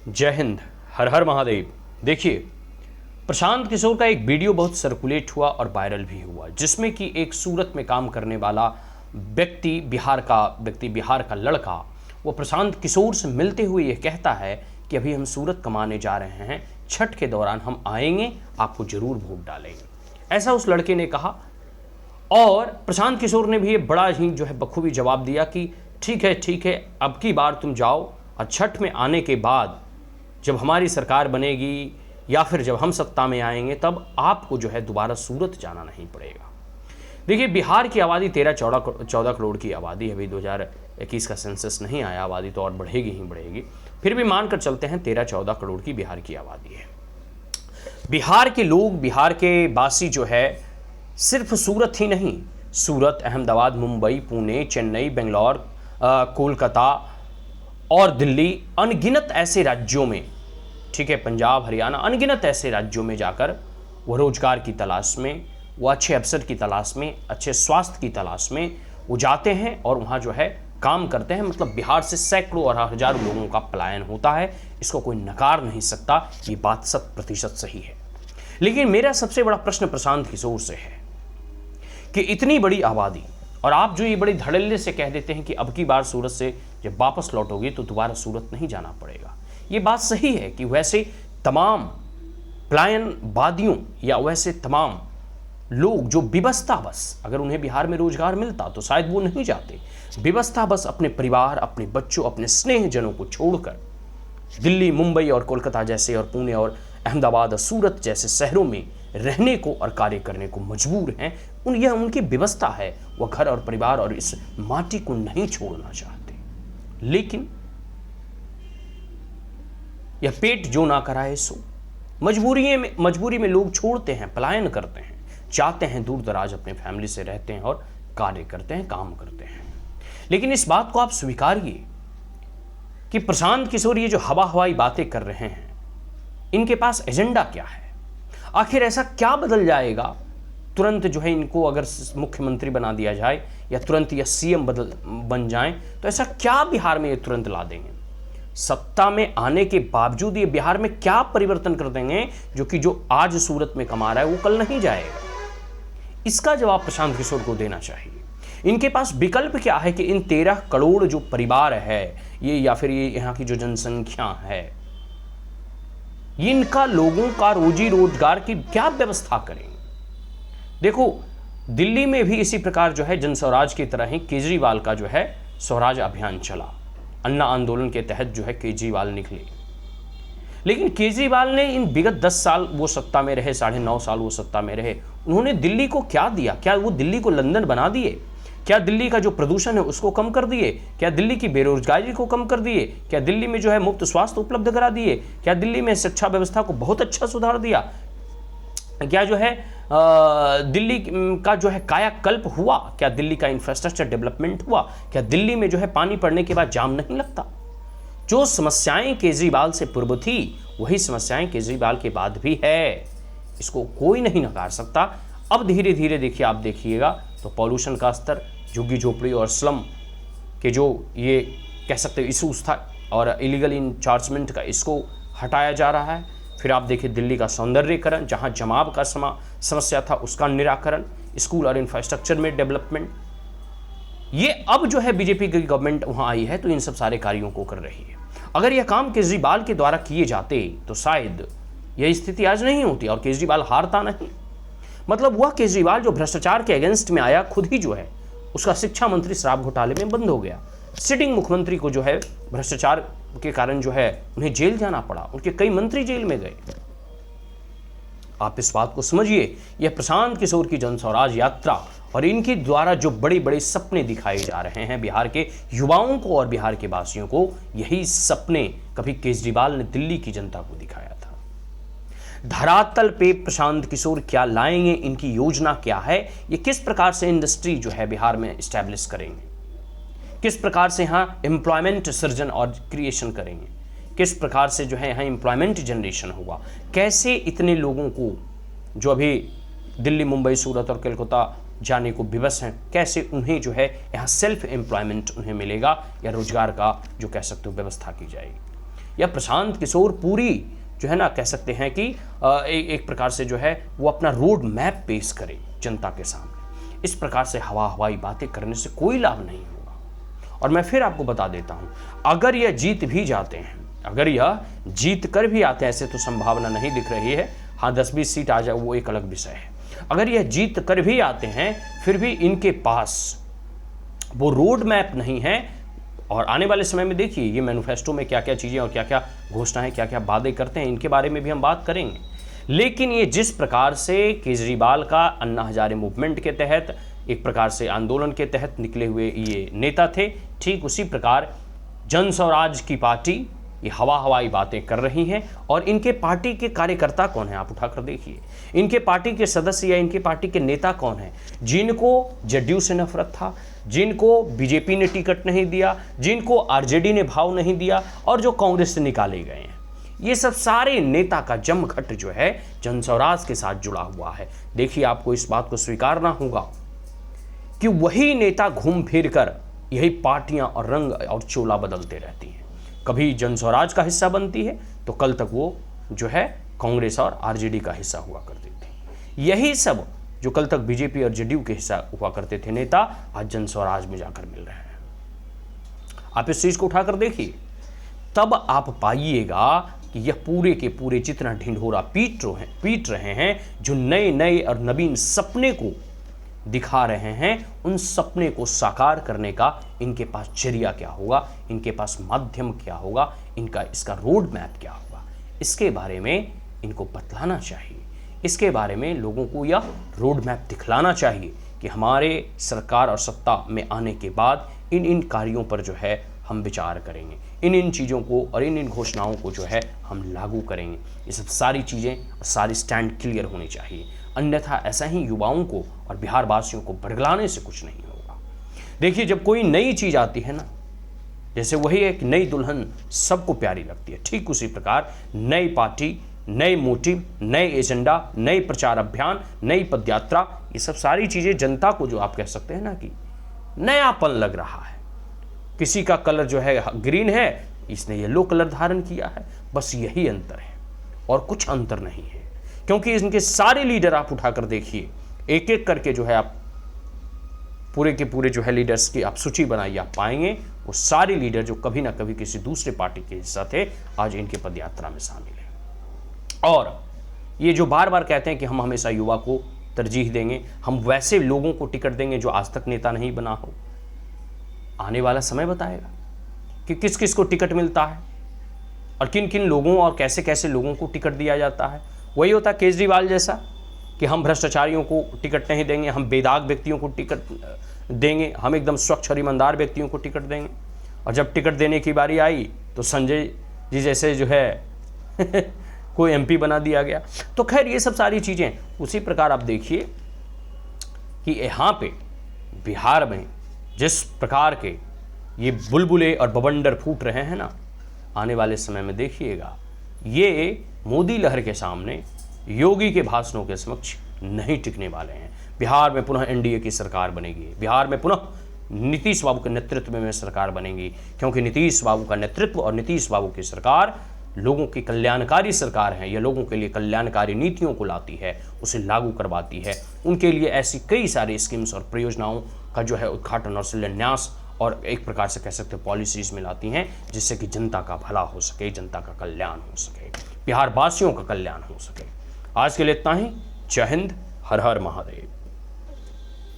जय हिंद, हर हर महादेव। देखिए, प्रशांत किशोर का एक वीडियो बहुत सर्कुलेट हुआ और वायरल भी हुआ, जिसमें कि एक सूरत में काम करने वाला बिहार का लड़का, वो प्रशांत किशोर से मिलते हुए ये कहता है कि अभी हम सूरत कमाने जा रहे हैं, छठ के दौरान हम आएंगे, आपको जरूर वोट डालेंगे, ऐसा उस लड़के ने कहा। और प्रशांत किशोर ने भी ये बड़ा ही बखूबी जवाब दिया कि ठीक है, अब की बार तुम जाओ और छठ में आने के बाद जब हमारी सरकार बनेगी या फिर जब हम सत्ता में आएंगे तब आपको दोबारा सूरत जाना नहीं पड़ेगा। देखिए, बिहार की आबादी 13-14 करोड़ की आबादी है। अभी 2021 का सेंसस नहीं आया, आबादी तो और बढ़ेगी ही बढ़ेगी, फिर भी मानकर चलते हैं 13-14 करोड़ की बिहार की आबादी है। बिहार के लोग, बिहार के वासी सिर्फ सूरत ही नहीं, सूरत, अहमदाबाद, मुंबई, पुणे, चेन्नई, बेंगलोर, कोलकाता और दिल्ली, अनगिनत ऐसे राज्यों में, पंजाब, हरियाणा, अनगिनत ऐसे राज्यों में जाकर वो रोजगार की तलाश में, वो अच्छे अवसर की तलाश में, अच्छे स्वास्थ्य की तलाश में वो जाते हैं और वहाँ काम करते हैं। मतलब बिहार से सैकड़ों और हजारों लोगों का पलायन होता है, इसको कोई नकार नहीं सकता, ये बात 100% सही है। लेकिन मेरा सबसे बड़ा प्रश्न प्रशांत किशोर से है कि इतनी बड़ी आबादी, और आप जो ये बड़ी धड़ल्ले से कह देते हैं कि अब की बार सूरत से जब वापस लौटोगे तो दोबारा सूरत नहीं जाना पड़ेगा। ये बात सही है कि वैसे तमाम पलायनवादियों या वैसे तमाम लोग जो विवशता बस, अगर उन्हें बिहार में रोजगार मिलता तो शायद वो नहीं जाते। विवशता बस अपने परिवार, अपने बच्चों, अपने स्नेहजनों को छोड़कर दिल्ली, मुंबई और कोलकाता जैसे और पुणे और अहमदाबाद और सूरत जैसे शहरों में रहने को और कार्य करने को मजबूर हैं। यह उनकी व्यवस्था है, वह घर और परिवार और इस माटी को नहीं छोड़ना चाहते। लेकिन यह पेट जो ना कराए सो, मजबूरी में लोग छोड़ते हैं, पलायन करते हैं, जाते हैं दूर दराज, अपने फैमिली से रहते हैं और कार्य करते हैं, काम करते हैं। लेकिन इस बात को आप स्वीकारिए कि प्रशांत किशोर ये जो हवाई बातें कर रहे हैं, इनके पास एजेंडा क्या है? आखिर ऐसा क्या बदल जाएगा तुरंत इनको अगर मुख्यमंत्री बना दिया जाए या तुरंत या सीएम बन जाएं, तो ऐसा क्या बिहार में ये तुरंत ला देंगे? सत्ता में आने के बावजूद ये बिहार में क्या परिवर्तन कर देंगे जो आज सूरत में कमा रहा है वो कल नहीं जाएगा? इसका जवाब प्रशांत किशोर को देना चाहिए। इनके पास विकल्प क्या है कि इन 13 करोड़ जो परिवार है ये, या फिर ये यहाँ की जो जनसंख्या है, इनका लोगों का रोजी रोजगार की क्या व्यवस्था करेंगे? देखो, दिल्ली में भी इसी प्रकार जन स्वराज की तरह ही केजरीवाल का स्वराज अभियान चला। अन्ना आंदोलन के तहत केजरीवाल निकले। लेकिन केजरीवाल ने इन विगत 10 साल वो सत्ता में रहे, 9.5 साल वो सत्ता में रहे, उन्होंने दिल्ली को क्या दिया? क्या वो दिल्ली को लंदन बना दिए? क्या दिल्ली का जो प्रदूषण है उसको कम कर दिए? क्या दिल्ली की बेरोजगारी को कम कर दिए? क्या दिल्ली में मुफ्त स्वास्थ्य उपलब्ध करा दिए? क्या दिल्ली में शिक्षा व्यवस्था को बहुत अच्छा सुधार दिया? क्या दिल्ली का कायाकल्प हुआ? क्या दिल्ली का इंफ्रास्ट्रक्चर डेवलपमेंट हुआ? क्या दिल्ली में पानी पड़ने के बाद जाम नहीं लगता? जो समस्याएं केजरीवाल से पूर्व थी वही समस्याएं केजरीवाल के बाद भी है, इसको कोई नहीं नकार सकता। अब धीरे धीरे देखिए, आप देखिएगा तो पॉल्यूशन का स्तर, झुग्गी झोपड़ी और स्लम के जो ये कह सकते इशूज था और इलीगल इंचार्जमेंट का, इसको हटाया जा रहा है। फिर आप देखिए दिल्ली का सौंदर्यीकरण, जहाँ जमाव का समस्या था उसका निराकरण, स्कूल और इंफ्रास्ट्रक्चर में डेवलपमेंट, ये अब बीजेपी की गवर्नमेंट वहाँ आई है तो इन सब सारे कार्यों को कर रही है। अगर यह काम केजरीवाल के द्वारा किए जाते तो शायद यह स्थिति आज नहीं होती और केजरीवाल हारता नहीं। मतलब वह केजरीवाल जो भ्रष्टाचार के अगेंस्ट में आया, खुद ही उसका शिक्षा मंत्री शराब घोटाले में बंद हो गया। सिटिंग मुख्यमंत्री को भ्रष्टाचार के कारण उन्हें जेल जाना पड़ा, उनके कई मंत्री जेल में गए। आप इस बात को समझिए, यह प्रशांत किशोर की जन स्वराज यात्रा और इनके द्वारा जो बड़े बड़े सपने दिखाए जा रहे हैं बिहार के युवाओं को और बिहार के वासियों को, यही सपने कभी केजरीवाल ने दिल्ली की जनता को दिखाया था। धरातल पे प्रशांत किशोर क्या लाएंगे, इनकी योजना क्या है, ये किस प्रकार से इंडस्ट्री बिहार में एस्टैब्लिश करेंगे, किस प्रकार से यहाँ एम्प्लॉयमेंट सृजन और क्रिएशन करेंगे, किस प्रकार से यहाँ एम्प्लॉयमेंट जनरेशन होगा, कैसे इतने लोगों को जो अभी दिल्ली, मुंबई, सूरत और कोलकाता जाने को विवश हैं, कैसे उन्हें यहाँ सेल्फ एम्प्लॉयमेंट उन्हें मिलेगा या रोजगार का कह सकते हो व्यवस्था की जाएगी। या प्रशांत किशोर पूरी जो है ना कह सकते हैं कि एक प्रकार से जो है वो अपना रोड मैप पेश करे जनता के सामने। इस प्रकार से हवाई बातें करने से कोई लाभ नहीं होगा। और मैं फिर आपको बता देता हूं, अगर यह जीत भी जाते हैं, अगर यह जीत कर भी आते हैं, ऐसे तो संभावना नहीं दिख रही है, हाँ 10-20 सीट आ जाए वो एक अलग विषय है। अगर यह जीत कर भी आते हैं फिर भी इनके पास वो रोड मैप नहीं है। और आने वाले समय में देखिए ये मैनिफेस्टो में क्या क्या चीज़ें और क्या क्या घोषणाएं, क्या क्या वादे करते हैं, इनके बारे में भी हम बात करेंगे। लेकिन ये जिस प्रकार से केजरीवाल का अन्ना हजारे मूवमेंट के तहत, एक प्रकार से आंदोलन के तहत निकले हुए ये नेता थे, ठीक उसी प्रकार जन स्वराज की पार्टी ये हवाई बातें कर रही हैं। और इनके पार्टी के कार्यकर्ता कौन है, आप उठाकर देखिए, इनके पार्टी के सदस्य या इनके पार्टी के नेता कौन हैं, जिनको जदयू से नफरत था, जिनको बीजेपी ने टिकट नहीं दिया, जिनको आरजेडी ने भाव नहीं दिया और जो कांग्रेस से निकाले गए हैं। ये सब सारे नेता का जमघट जो है जन स्वराज के साथ जुड़ा हुआ है। देखिए आपको इस बात को स्वीकारना होगा कि वही नेता घूम फिर कर यही पार्टियां और रंग और चोला बदलते रहती हैं। कभी जन स्वराज का हिस्सा बनती है तो कल तक वो जो है कांग्रेस और आरजेडी का हिस्सा हुआ करती थी। यही सब जो कल तक बीजेपी और जदयू के हिस्सा हुआ करते थे नेता, आज जन स्वराज में जाकर मिल रहे हैं। आप इस चीज को उठाकर देखिए, तब आप पाइएगा कि यह पूरे के पूरे जितना ढिंढोरा पीट रहे हैं, जो नए नए और नवीन सपने को दिखा रहे हैं, उन सपने को साकार करने का इनके पास जरिया क्या होगा, इनके पास माध्यम क्या होगा, इसका रोड मैप क्या होगा, इसके बारे में इनको बतलाना चाहिए। इसके बारे में लोगों को यह रोड मैप दिखलाना चाहिए कि हमारे सरकार और सत्ता में आने के बाद इन कार्यों पर जो है हम विचार करेंगे, इन चीज़ों को और इन घोषणाओं को जो है हम लागू करेंगे। ये सब सारी चीज़ें, सारी स्टैंड क्लियर होनी चाहिए, अन्यथा ऐसा ही युवाओं को और बिहार वासियों को बरगलाने से कुछ नहीं होगा। देखिए जब कोई नई चीज़ आती है ना, जैसे वही एक नई दुल्हन सबको प्यारी लगती है, ठीक उसी प्रकार नई पार्टी, नए मोटिव, नए एजेंडा, नए प्रचार अभियान, नई पदयात्रा, ये सब सारी चीज़ें जनता को जो आप कह सकते हैं ना कि नयापन लग रहा है। किसी का कलर जो है ग्रीन है, इसने येलो कलर धारण किया है, बस यही अंतर है और कुछ अंतर नहीं है। क्योंकि इनके सारे लीडर आप उठाकर देखिए, एक एक करके जो है आप पूरे के पूरे जो है लीडर्स की आप सूची बनाइए, आप पाएंगे वो सारे लीडर जो कभी ना कभी किसी दूसरे पार्टी के हिस्सा थे, आज इनके पदयात्रा में शामिल हैं। और ये जो बार बार कहते हैं कि हम हमेशा युवा को तरजीह देंगे, हम वैसे लोगों को टिकट देंगे जो आज तक नेता नहीं बना हो, आने वाला समय बताएगा कि किस किस को टिकट मिलता है और किन किन लोगों और कैसे कैसे लोगों को टिकट दिया जाता है। वही होता है केजरीवाल जैसा कि हम भ्रष्टाचारियों को टिकट नहीं देंगे, हम बेदाग व्यक्तियों को टिकट देंगे, हम एकदम स्वच्छ और ईमानदार व्यक्तियों को टिकट देंगे। और जब टिकट देने की बारी आई तो संजय जी जैसे जो है कोई एमपी बना दिया गया। तो खैर ये सब सारी चीज़ें उसी प्रकार आप देखिए कि यहाँ पे बिहार में जिस प्रकार के ये बुलबुले और बवंडर फूट रहे हैं ना, आने वाले समय में देखिएगा ये मोदी लहर के सामने, योगी के भाषणों के समक्ष नहीं टिकने वाले हैं। बिहार में पुनः एनडीए की सरकार बनेगी, बिहार में पुनः नीतीश बाबू के नेतृत्व में सरकार बनेगी, क्योंकि नीतीश बाबू का नेतृत्व और नीतीश बाबू की सरकार लोगों की कल्याणकारी सरकार है। यह लोगों के लिए कल्याणकारी नीतियों को लाती है, उसे लागू करवाती है, उनके लिए ऐसी कई सारी स्कीम्स और परियोजनाओं का जो है उद्घाटन और शिलान्यास और एक प्रकार से कह सकते हैं पॉलिसीज में लाती हैं, जिससे कि जनता का भला हो सके, जनता का कल्याण हो सके, बिहार वासियों का कल्याण हो सके। आज के लिए इतना ही। जय हिंद, हर हर महादेव।